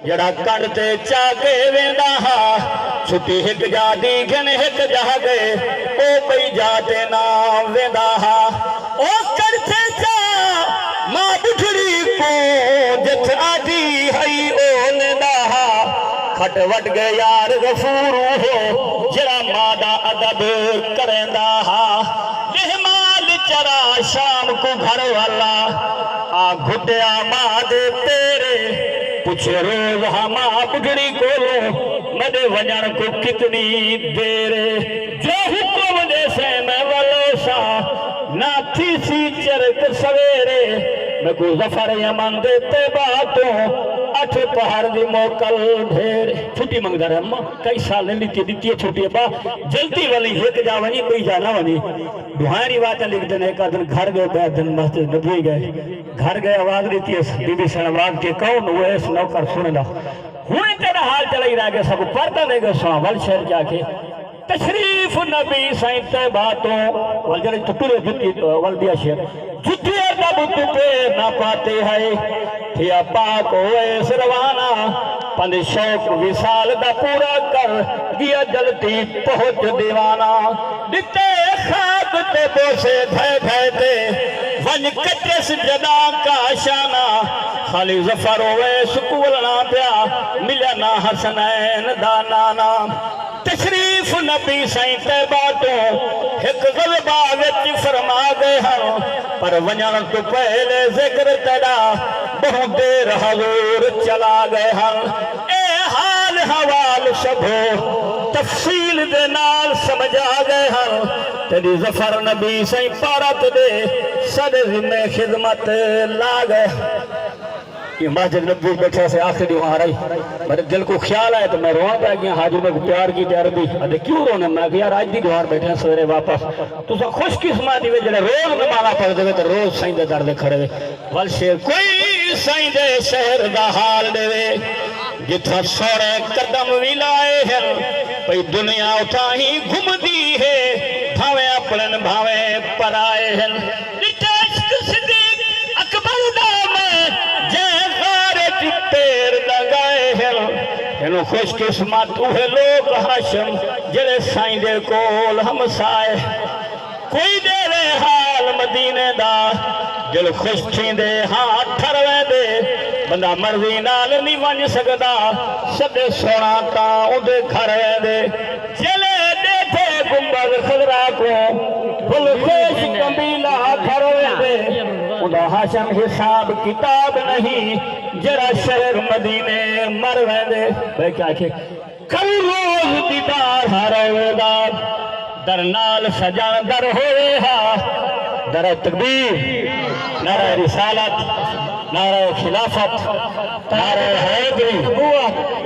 جڑا کرتے چاکے ویندا ہا چھٹی ہک جا دی گھن ہک جا گئے او پئی جاتے نا ویندا ہا او کرتے چا ماں بٹھڑی کو جت آدھی ہئی او ندا ہا کھٹ وٹ گئے یار غفور ہو جڑا ماں دا ادب کریندا ہا مہمان چرا شام کو گھر والا آ گھٹیا ماں دے تیرے پوچھ روز ہما بڑھڑی کولو مدے ونجن کو کتنی دیر جو حکم دے سے میں ولو سا نہ تھی سی چرک سویرے میں کو ظفر یمن دیتے باتوں اٹھ پہر دی موکل ڈھیر چھٹی منگ دار اممہ کئی سال نے لیتی دیتی ہے چھٹی با جلتی والی ہیک جا ونی کوئی جانا ونی دعائیں روایتیں لکھ دن ایک آدھن گھر گئے بیت دن مسجد نبوی گئے گھر گئے آواز دیتی ہے بی بی سنواد کے کون ہوئے اس نوکر سننا ہوئے تیرا حال چلائی رہ گئے سب پردہ دے گئے سوان ول شہر جا کے تشریف نبی سائن تیباتوں والجر تکڑے جتی والدیا شہر جتی ادب تپے نہ پاتے ہیں تھیا پاک ہوئے سروانہ پند شوق وصال دا پورا کر دیا جلتی پہنچ دیوانہ دیتے خواب تے بوسے دھے دھے تے ون کچس جدا کا شانہ خالی ظفر ہوئے سکولنا پیا ملنا حسنین دانانا تشریف نبی سائیں تیباتوں ایک غلبہ وچ فرما گئے ہاں پر ونجان تو پہلے ذکر تیرا بہت دیر حضور چلا گئے ہاں اے حال حوال سبھو تفصیل دے نال سمجھا گئے ہاں تیری ظفر نبی سائیں پارت دے صدر میں خدمت لا گئے یہ مسجد نبوی بیٹھے سے آخری وہاں رہی میرے دل کو خیال آئے تو میں روان پہ گیا حاجر میں کو پیار کی تھی عربی ادھے کیوں رونے میں کہ یار آج دی دوار بیٹھے ہیں سویرے واپس تو سا خوش قسمتی ہوئے جلے روز نمانا پڑھ دے تو روز سائن دے دردے کھڑے ہوئے والشیر کوئی سائن دے شہر دا حال دے جتھا سوڑے قدم بھی لائے ہیں پئی دنیا اٹھا ہی گھم دی ہے بھاویں اپنن بھاویں پر آئے ہیں نتاشک صدیق اکبر دام پیر لگائے ہیں انہوں خوش قسمت اوہ لوگ حاشم جڑے سائیں دے کول ہم سائے کوئی دے رہے حال مدینے دا جل خوش تھیں دے ہاں ٹھروے دے بندہ مرضی نال نہیں ونج سکدا سدے سونا تا اندے کھروے دے جلے دیتے گنبد خضرا کو بل خوش قبیلہ کھروے دے خدا حاشم حساب کتاب نہیں جرا شہر مدینے مروے دے بھائی کیا کہ کل روز دیدار ہروے دا در نال سجان در ہوئے ہا در تکبیر نعرہ رسالت نعرہ خلافت نعرہ حیدری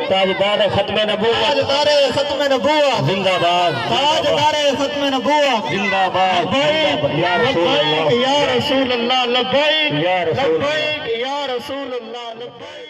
تاجدار ختم نبوت تاجدار ختم نبوت زندہ باد تاجدار ختم نبوت زندہ باد یا رسول اللہ لبیک یا رسول اللہ لبیک یا رسول اللہ لبیک